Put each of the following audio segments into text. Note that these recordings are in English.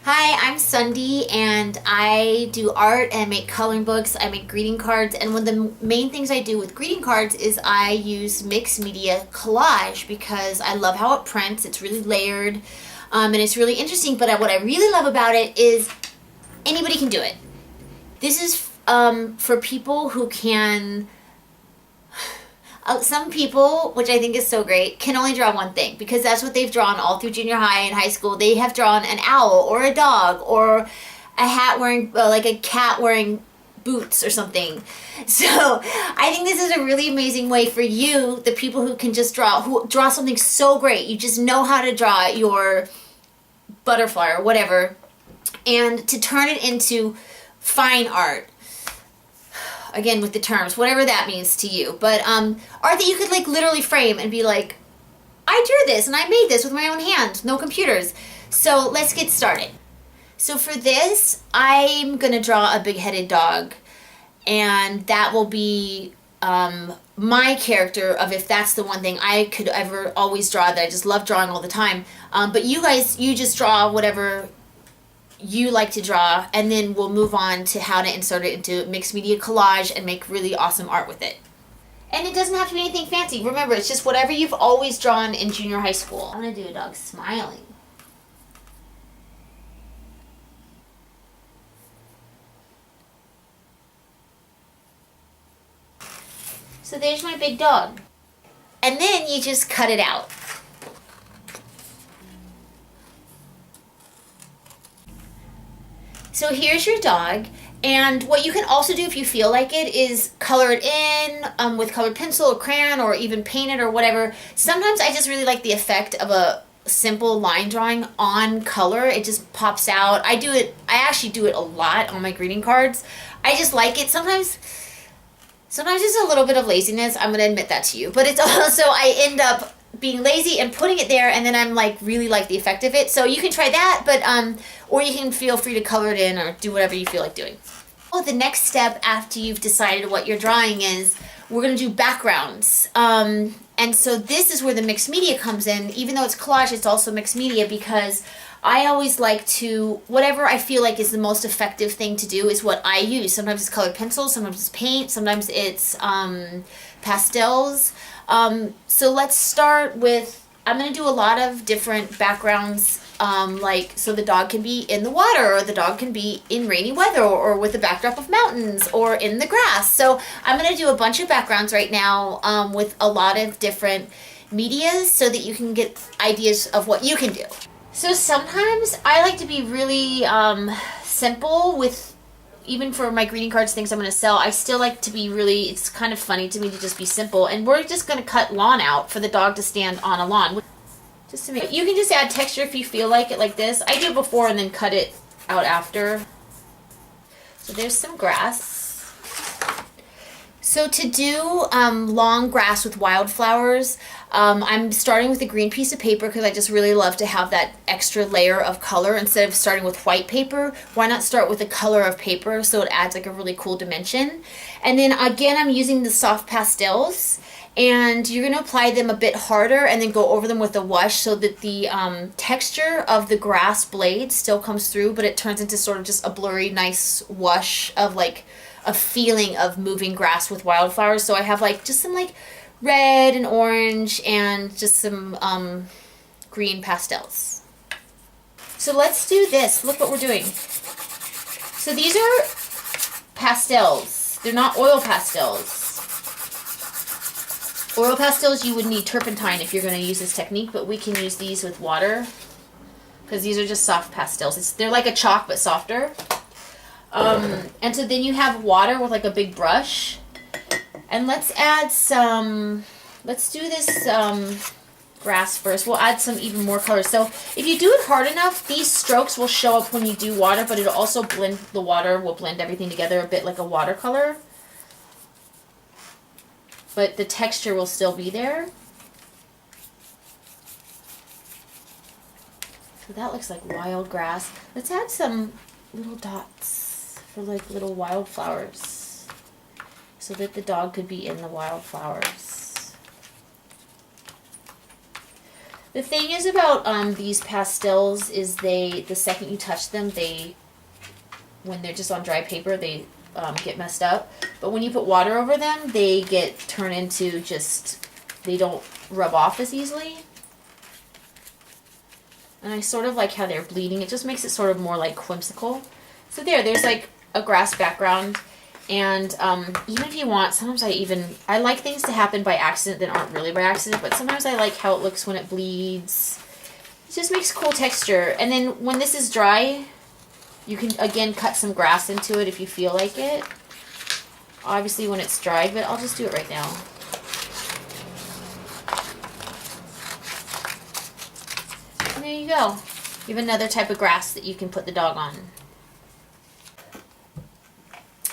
Hi, I'm Sunde and I do art and make coloring books. I make greeting cards, and one of the main things I do with greeting cards is I use mixed media collage because I love how it prints. It's really layered and it's really interesting, but what I really love about it is anybody can do it. This is for people who can some people, which I think is so great, can only draw one thing because that's what they've drawn all through junior high and high school. They have drawn an owl or a dog or a hat wearing, like a cat wearing boots or something. So I think this is a really amazing way for you, the people who can just who draw something so great. You just know how to draw your butterfly or whatever, and to turn it into fine art. Again, with the terms, whatever that means to you. But art that you could like literally frame and be like, I drew this and I made this with my own hand, no computers. So let's get started. So for this, I'm gonna draw a big-headed dog, and that will be my character of if that's the one thing I could ever always draw that I just love drawing all the time. But you guys, you just draw whatever you like to draw, and then we'll move on to how to insert it into mixed media collage and make really awesome art with it. And it doesn't have to be anything fancy. Remember, it's just whatever you've always drawn in junior high school. I'm gonna do a dog smiling. So there's my big dog. And then you just cut it out. So here's your dog, and what you can also do if you feel like it is color it in with colored pencil or crayon, or even paint it or whatever. Sometimes I just really like the effect of a simple line drawing on color. It just pops out. I actually do it a lot on my greeting cards. I just like it. Sometimes it's a little bit of laziness. I'm gonna admit that to you, but it's also I end up being lazy and putting it there, and then I'm like really like the effect of it. So you can try that, but or you can feel free to color it in or do whatever you feel like doing. Well, the next step after you've decided what your drawing is, we're gonna do backgrounds. And so this is where the mixed media comes in. Even though it's collage, it's also mixed media because I always like to, whatever I feel like is the most effective thing to do is what I use. Sometimes it's colored pencils, sometimes it's paint, sometimes it's pastels. So let's start with, I'm going to do a lot of different backgrounds, like, so the dog can be in the water, or the dog can be in rainy weather, or with the backdrop of mountains, or in the grass. So I'm going to do a bunch of backgrounds right now with a lot of different medias so that you can get ideas of what you can do. So sometimes I like to be really simple with, even for my greeting cards, things I'm going to sell, I still like to be really, it's kind of funny to me to just be simple. And we're just going to cut lawn out for the dog to stand on a lawn. Just to make, you can just add texture if you feel like it, like this. I do it before and then cut it out after. So there's some grass. So to do long grass with wildflowers, I'm starting with a green piece of paper because I just really love to have that extra layer of color. Instead of starting with white paper, why not start with a color of paper so it adds like a really cool dimension. And then again, I'm using the soft pastels, and you're going to apply them a bit harder and then go over them with a wash so that the texture of the grass blade still comes through, but it turns into sort of just a blurry, nice wash of like a feeling of moving grass with wildflowers. So I have like just some like red and orange and just some green pastels. So let's do this. Look what we're doing. So these are pastels. They're not oil pastels. Oil pastels, you would need turpentine if you're going to use this technique, but we can use these with water because these are just soft pastels. They're like a chalk but softer. And so then you have water with like a big brush. And let's add some, let's do this grass first. We'll add some even more color. So if you do it hard enough, these strokes will show up when you do water, but it'll also blend, the water will blend everything together a bit like a watercolor. But the texture will still be there. So that looks like wild grass. Let's add some little dots for like little wildflowers so that the dog could be in the wildflowers. The thing is about these pastels is the second you touch them, when they're just on dry paper, they get messed up. But when you put water over them, they get turned into they don't rub off as easily. And I sort of like how they're bleeding. It just makes it sort of more like whimsical. So there's like a grass background. And even if you want, sometimes I like things to happen by accident that aren't really by accident, but sometimes I like how it looks when it bleeds. It just makes cool texture. And then when this is dry, you can again cut some grass into it if you feel like it. Obviously when it's dried, but I'll just do it right now. And there you go. You have another type of grass that you can put the dog on.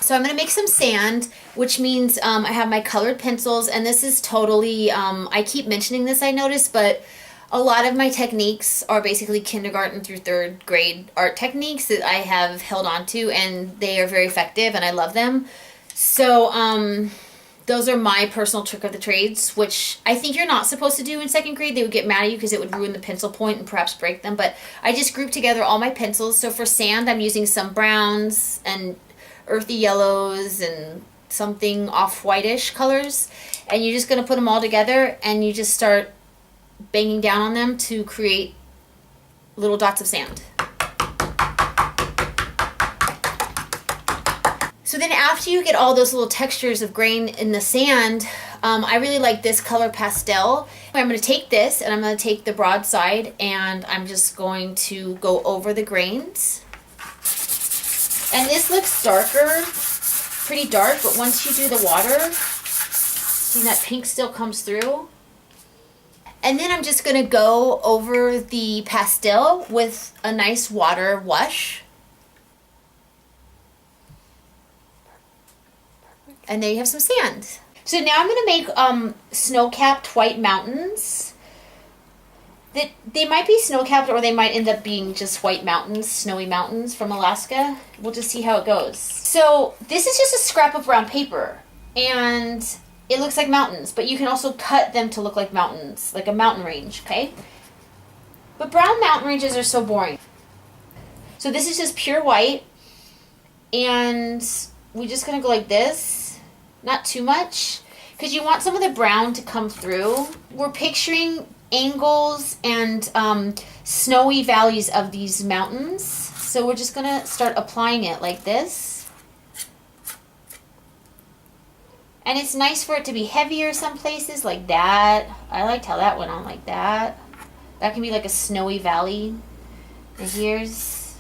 So I'm going to make some sand, which means I have my colored pencils, and this is totally, I keep mentioning this, I noticed, but a lot of my techniques are basically kindergarten through 3rd grade art techniques that I have held on to, and they are very effective, and I love them. So those are my personal trick of the trades, which I think you're not supposed to do in 2nd grade. They would get mad at you because it would ruin the pencil point and perhaps break them, but I just grouped together all my pencils. So for sand, I'm using some browns and earthy yellows and something off-whitish colors, and you're just going to put them all together and you just start banging down on them to create little dots of sand. So then after you get all those little textures of grain in the sand, I really like this color pastel. I'm going to take this and I'm going to take the broad side and I'm just going to go over the grains. And this looks darker, pretty dark, but once you do the water, see that pink still comes through. And then I'm just going to go over the pastel with a nice water wash. And there you have some sand. So now I'm going to make snow-capped white mountains. They might be snow-capped or they might end up being just white mountains, snowy mountains from Alaska. We'll just see how it goes. So this is just a scrap of brown paper and it looks like mountains, but you can also cut them to look like mountains, like a mountain range, okay? But brown mountain ranges are so boring. So this is just pure white and we're just gonna go like this, not too much, because you want some of the brown to come through. We're picturing angles and snowy valleys of these mountains. So we're just gonna start applying it like this. And it's nice for it to be heavier some places, like that. I liked how that went on like that. That can be like a snowy valley. And here's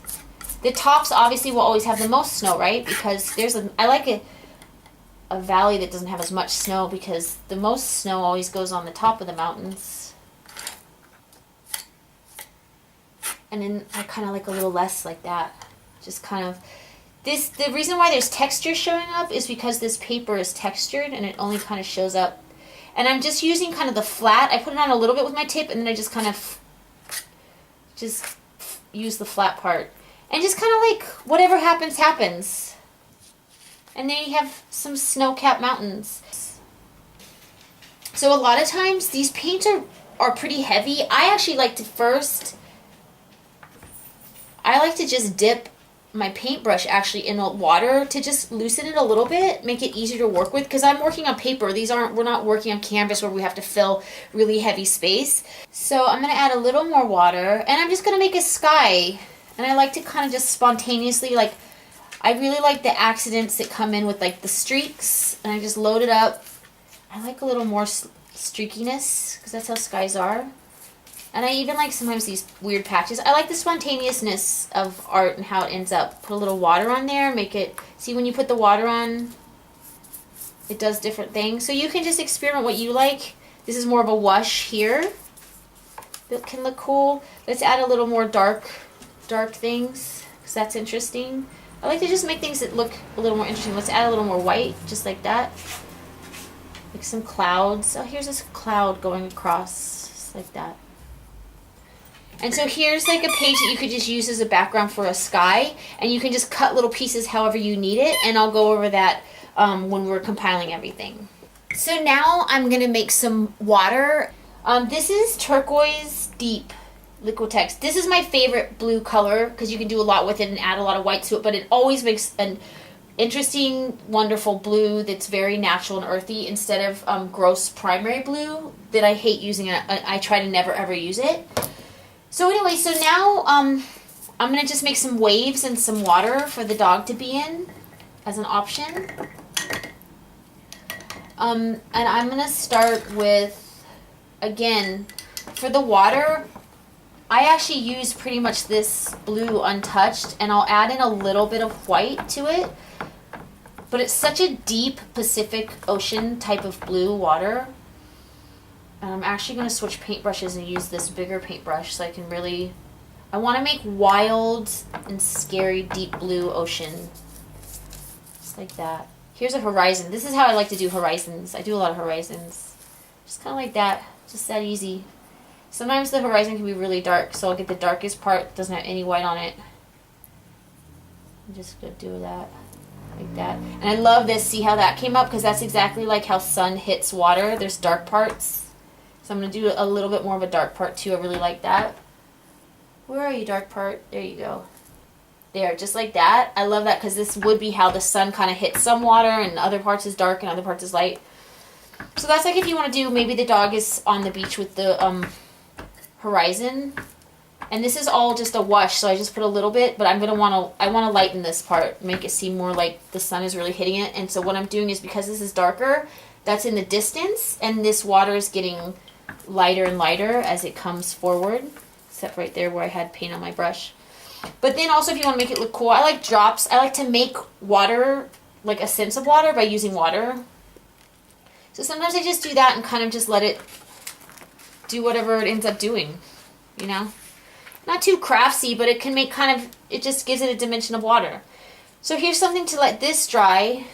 the tops obviously will always have the most snow, right? Because I like a valley that doesn't have as much snow because the most snow always goes on the top of the mountains. And then I kind of like a little less like that. Just kind of, the reason why there's texture showing up is because this paper is textured and it only kind of shows up. And I'm just using kind of the flat. I put it on a little bit with my tip and then I just kind of just use the flat part. And just kind of like whatever happens, happens. And then you have some snow-capped mountains. So a lot of times these paints are pretty heavy. I actually like to just dip my paintbrush actually in water to just loosen it a little bit, make it easier to work with, because I'm working on paper. We're not working on canvas where we have to fill really heavy space. So I'm going to add a little more water and I'm just going to make a sky. And I like to kind of just spontaneously, like, I really like the accidents that come in with like the streaks, and I just load it up. I like a little more streakiness because that's how skies are. And I even like sometimes these weird patches. I like the spontaneousness of art and how it ends up. Put a little water on there, make it, see when you put the water on, it does different things. So you can just experiment what you like. This is more of a wash here. That can look cool. Let's add a little more dark things because that's interesting. I like to just make things that look a little more interesting. Let's add a little more white, just like that. Like some clouds. Oh, here's this cloud going across, just like that. And so here's like a page that you could just use as a background for a sky, and you can just cut little pieces however you need it, and I'll go over that when we're compiling everything. So now I'm going to make some water. This is turquoise deep Liquitex. This is my favorite blue color because you can do a lot with it and add a lot of white to it, but it always makes an interesting, wonderful blue that's very natural and earthy instead of gross primary blue that I hate using. I try to never ever use it. So anyway, so now I'm going to just make some waves and some water for the dog to be in as an option. And I'm going to start with, again, for the water, I actually use pretty much this blue untouched, and I'll add in a little bit of white to it. But it's such a deep Pacific Ocean type of blue water. And I'm actually going to switch paintbrushes and use this bigger paintbrush so I can really, I want to make wild and scary deep blue ocean. Just like that. Here's a horizon. This is how I like to do horizons. I do a lot of horizons. Just kind of like that. Just that easy. Sometimes the horizon can be really dark, so I'll get the darkest part that doesn't have any white on it. I'm just going to do that. Like that. And I love this. See how that came up? Because that's exactly like how sun hits water. There's dark parts. So I'm going to do a little bit more of a dark part too. I really like that. Where are you, dark part? There you go. There, just like that. I love that because this would be how the sun kind of hits some water and other parts is dark and other parts is light. So that's like if you want to do, maybe the dog is on the beach with the horizon. And this is all just a wash, so I just put a little bit, but I want to lighten this part, make it seem more like the sun is really hitting it. And so what I'm doing is, because this is darker, that's in the distance, and this water is getting lighter and lighter as it comes forward, except right there where I had paint on my brush. But then also if you want to make it look cool, I like drops. I like to make water, like a sense of water by using water. So sometimes I just do that and kind of just let it do whatever it ends up doing, you know? Not too craftsy, but it can make kind of, it just gives it a dimension of water. So here's something to let this dry,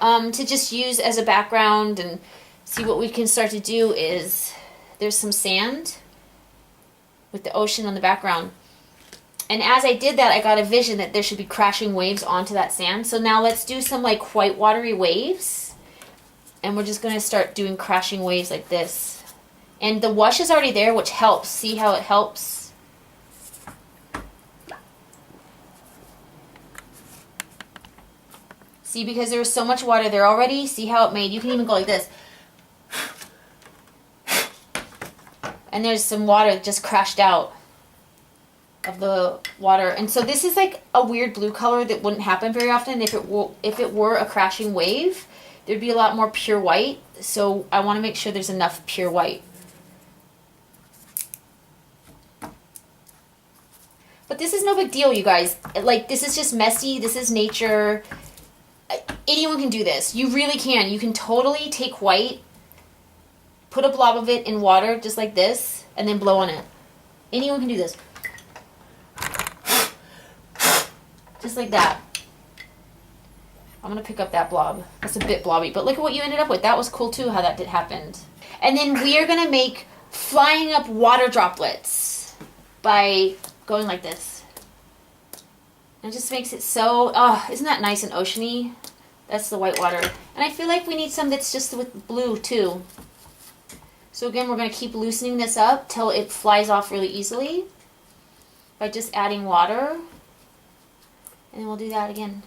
to just use as a background, and see what we can start to do is, there's some sand with the ocean on the background. And as I did that, I got a vision that there should be crashing waves onto that sand. So now let's do some like white watery waves. And we're just going to start doing crashing waves like this. And the wash is already there, which helps. See how it helps? See, because there was so much water there already. See how it made? You can even go like this. And there's some water that just crashed out of the water. And so this is like a weird blue color that wouldn't happen very often. If it were a crashing wave, there'd be a lot more pure white. So I want to make sure there's enough pure white. But this is no big deal, you guys. Like, this is just messy. This is nature. Anyone can do this. You really can. You can totally take white, put a blob of it in water just like this, and then blow on it. Anyone can do this. Just like that. I'm going to pick up that blob. That's a bit blobby, but look at what you ended up with. That was cool too, how that happened. And then we are going to make flying up water droplets by going like this. It just makes it so, oh, isn't that nice and oceany? That's the white water. And I feel like we need some that's just with blue too. So again, we're going to keep loosening this up till it flies off really easily by just adding water. And then we'll do that again.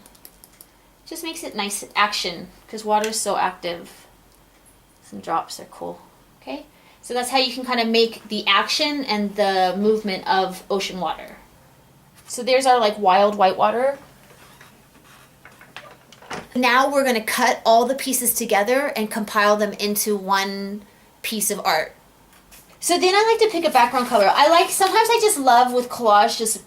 Just makes it nice action because water is so active. Some drops are cool. Okay, so that's how you can kind of make the action and the movement of ocean water. So there's our like wild white water. Now we're going to cut all the pieces together and compile them into one piece of art. So then I like to pick a background color. Sometimes I just love with collage just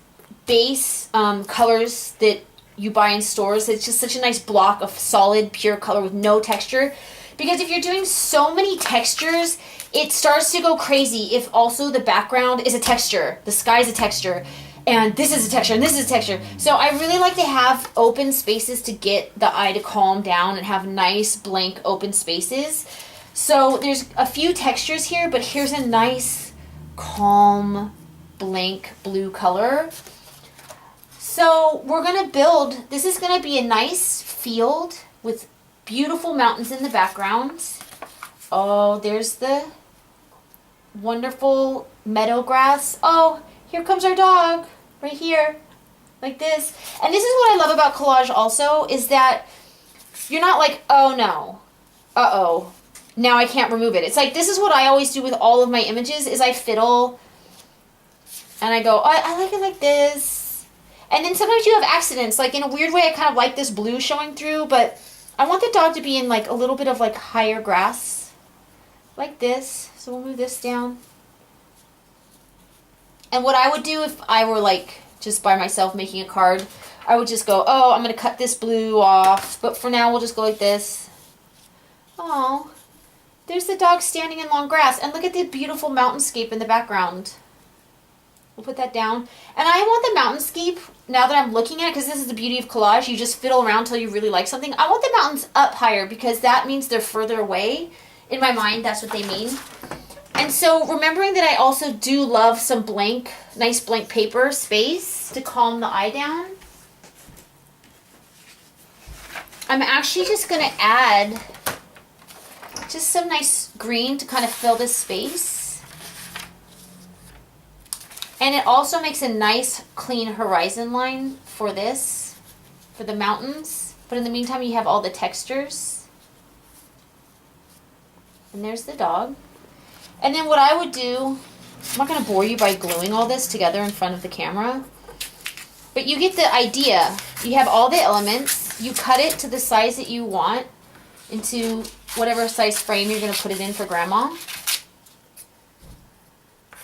base colors that you buy in stores. It's just such a nice block of solid pure color with no texture, because if you're doing so many textures, it starts to go crazy if also the background is a texture, the sky is a texture, and this is a texture, and this is a texture. So I really like to have open spaces to get the eye to calm down and have nice blank open spaces. So there's a few textures here, but here's a nice calm blank blue color. So we're going to build, this is going to be a nice field with beautiful mountains in the background. Oh, there's the wonderful meadow grass. Oh, here comes our dog, right here, like this. And this is what I love about collage also, is that you're not like, oh no, uh-oh, now I can't remove it. It's like, this is what I always do with all of my images, is I fiddle, and I go, oh, I like it like this. And then sometimes you have accidents, like in a weird way I kind of like this blue showing through, but I want the dog to be in like a little bit of like higher grass, like this. So we'll move this down. And what I would do if I were like just by myself making a card, I would just go, oh, I'm going to cut this blue off. But for now, we'll just go like this. Oh, there's the dog standing in long grass. And look at the beautiful mountainscape in the background. We'll put that down. And I want the mountainscape, now that I'm looking at it, because this is the beauty of collage, you just fiddle around till you really like something. I want the mountains up higher because that means they're further away. In my mind, that's what they mean. And so remembering that I also do love some blank, nice blank paper space to calm the eye down, I'm actually just going to add just some nice green to kind of fill this space. And it also makes a nice clean horizon line for this, for the mountains. But in the meantime, you have all the textures. And there's the dog. And then what I would do, I'm not going to bore you by gluing all this together in front of the camera, but you get the idea. You have all the elements, you cut it to the size that you want into whatever size frame you're going to put it in for grandma.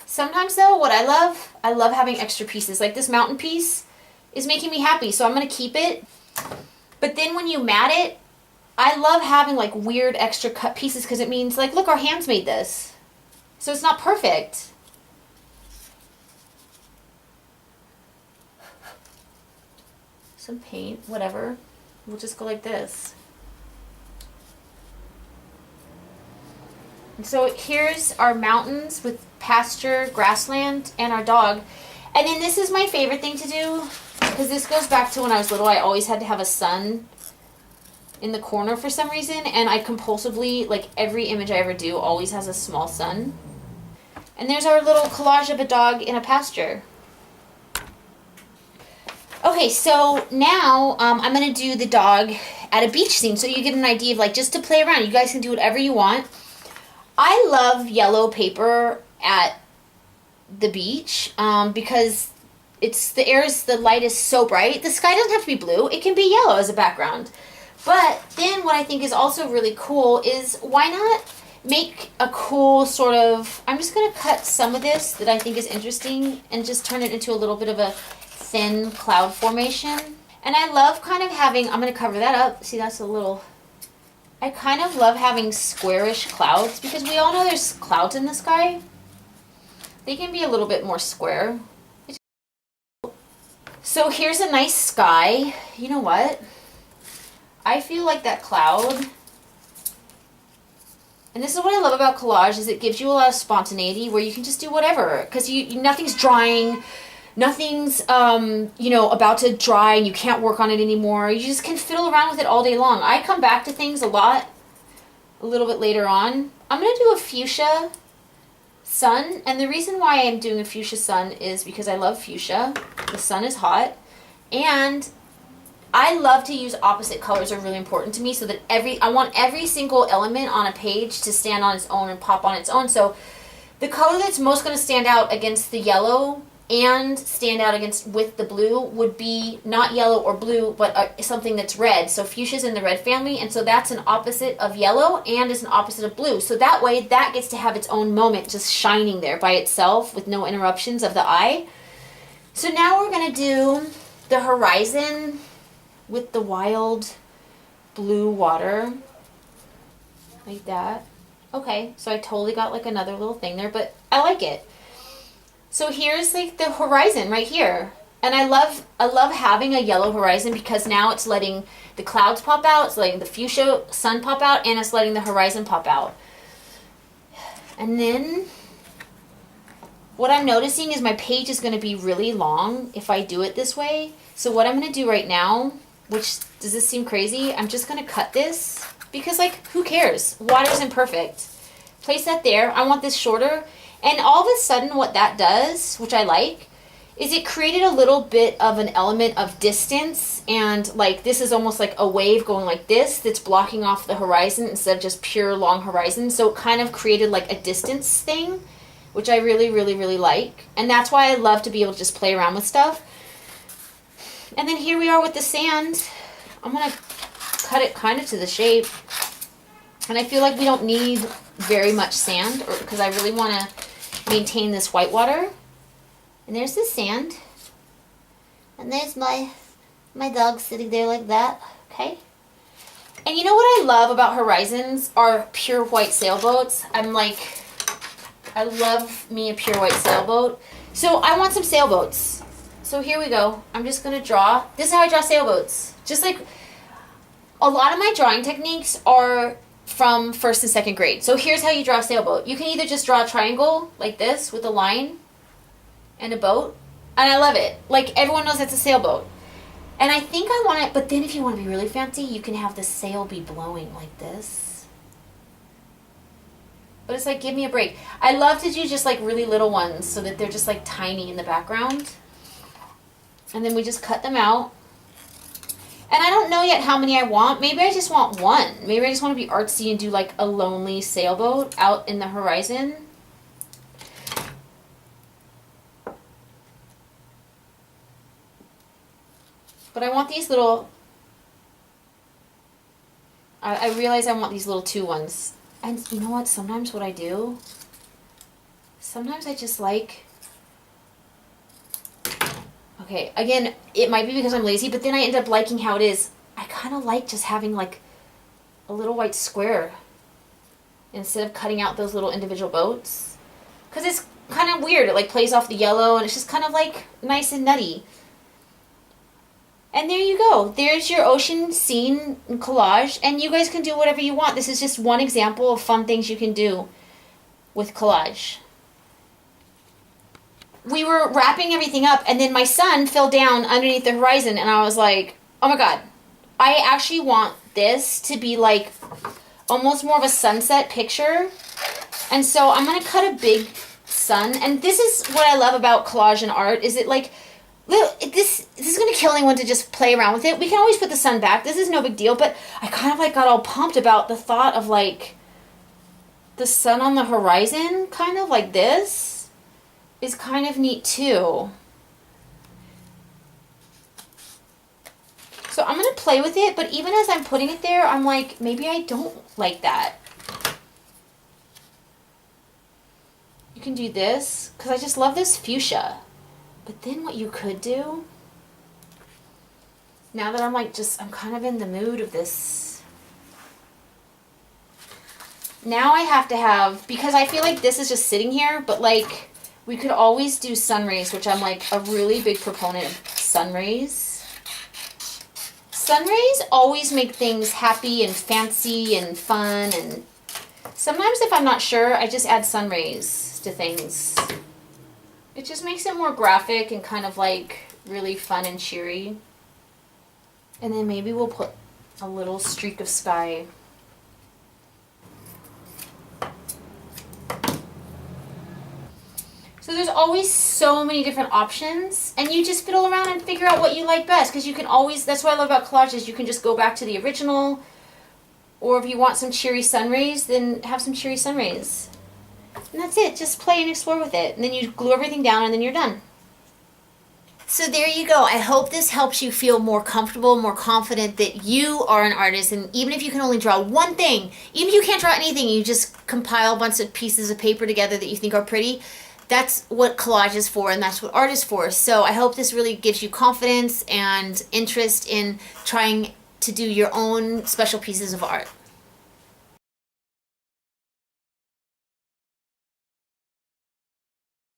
Sometimes though, what I love having extra pieces. Like this mountain piece is making me happy, so I'm going to keep it. But then when you mat it, I love having like weird extra cut pieces because it means like, look, our hands made this. So it's not perfect. Some paint, whatever. We'll just go like this. And so here's our mountains with pasture, grassland, and our dog. And then this is my favorite thing to do, because this goes back to when I was little. I always had to have a sun in the corner for some reason, and I compulsively, like every image I ever do, always has a small sun. And there's our little collage of a dog in a pasture. Okay, so now I'm going to do the dog at a beach scene, so you get an idea of like just to play around. You guys can do whatever you want. I love yellow paper at the beach because the light is so bright. The sky doesn't have to be blue. It can be yellow as a background. But then what I think is also really cool is why not make a cool sort of, I'm just going to cut some of this that I think is interesting and just turn it into a little bit of a thin cloud formation. And I love kind of having, I'm going to cover that up. See, that's a little, I kind of love having squarish clouds because we all know there's clouds in the sky. They can be a little bit more square. So here's a nice sky. You know what? I feel like that cloud, and this is what I love about collage, is it gives you a lot of spontaneity where you can just do whatever, because nothing's drying, nothing's about to dry and you can't work on it anymore. You just can fiddle around with it all day long. I come back to things a little bit later on. I'm going to do a fuchsia sun, and the reason why I'm doing a fuchsia sun is because I love fuchsia. The sun is hot, and I love to use opposite colors are really important to me, so that I want every single element on a page to stand on its own and pop on its own. So the color that's most going to stand out against the yellow and stand out with the blue would be not yellow or blue, but something that's red. So fuchsia's in the red family, and so that's an opposite of yellow and is an opposite of blue. So that way that gets to have its own moment, just shining there by itself with no interruptions of the eye. So now we're going to do the horizon with the wild blue water, like that. Okay, so I totally got like another little thing there, but I like it. So here's like the horizon right here. And I love having a yellow horizon because now it's letting the clouds pop out, it's letting the fuchsia sun pop out, and it's letting the horizon pop out. And then what I'm noticing is my page is going to be really long if I do it this way. So what I'm going to do right now, which, does this seem crazy? I'm just going to cut this because, like, who cares? Water's imperfect. Place that there. I want this shorter. And all of a sudden what that does, which I like, is it created a little bit of an element of distance, and like this is almost like a wave going like this that's blocking off the horizon instead of just pure long horizon. So it kind of created like a distance thing, which I really, really, really like. And that's why I love to be able to just play around with stuff. And then here we are with the sand. I'm going to cut it kind of to the shape. And I feel like we don't need very much sand because I really want to maintain this white water. And there's the sand. And there's my dog sitting there like that. Okay. And you know what I love about horizons are pure white sailboats. I love me a pure white sailboat. So I want some sailboats. So here we go. I'm just going to draw. This is how I draw sailboats. Just like a lot of my drawing techniques are from 1st and 2nd grade. So here's how you draw a sailboat. You can either just draw a triangle like this with a line and a boat. And I love it. Like everyone knows that's a sailboat. And I think I want it, but then if you want to be really fancy, you can have the sail be blowing like this. But it's like, give me a break. I love to do just like really little ones so that they're just like tiny in the background. And then we just cut them out. And I don't know yet how many I want. Maybe I just want one. Maybe I just want to be artsy and do like a lonely sailboat out in the horizon. But I want these little, I realize I want these little 2 ones. And you know what, sometimes what I do, sometimes I just like, okay, again, it might be because I'm lazy, but then I end up liking how it is. I kind of like just having like a little white square instead of cutting out those little individual boats. Because it's kind of weird, it like plays off the yellow and it's just kind of like nice and nutty. And there you go. There's your ocean scene collage. And you guys can do whatever you want. This is just one example of fun things you can do with collage. We were wrapping everything up, and then my son fell down underneath the horizon, and I was like, oh my god. I actually want this to be like almost more of a sunset picture. And so I'm going to cut a big sun. And this is what I love about collage and art, is it like, this is going to kill anyone to just play around with it. We can always put the sun back. This is no big deal. But I kind of like got all pumped about the thought of like the sun on the horizon, kind of like this, is kind of neat too. So I'm going to play with it, but even as I'm putting it there, I'm like, maybe I don't like that. You can do this, because I just love this fuchsia. But then what you could do, now that I'm like I'm kind of in the mood of this. Now I have to have, because I feel like this is just sitting here, but like we could always do sun rays, which I'm like a really big proponent of sun rays. Sun rays always make things happy and fancy and fun, and sometimes if I'm not sure, I just add sun rays to things. It just makes it more graphic and kind of like really fun and cheery. And then maybe we'll put a little streak of sky. So there's always so many different options, and you just fiddle around and figure out what you like best, because you can always, that's what I love about collages, you can just go back to the original, or if you want some cheery sun rays, then have some cheery sun rays. And that's it. Just play and explore with it. And then you glue everything down and then you're done. So there you go. I hope this helps you feel more comfortable, more confident that you are an artist. And even if you can only draw one thing, even if you can't draw anything, you just compile a bunch of pieces of paper together that you think are pretty, that's what collage is for, and that's what art is for. So I hope this really gives you confidence and interest in trying to do your own special pieces of art.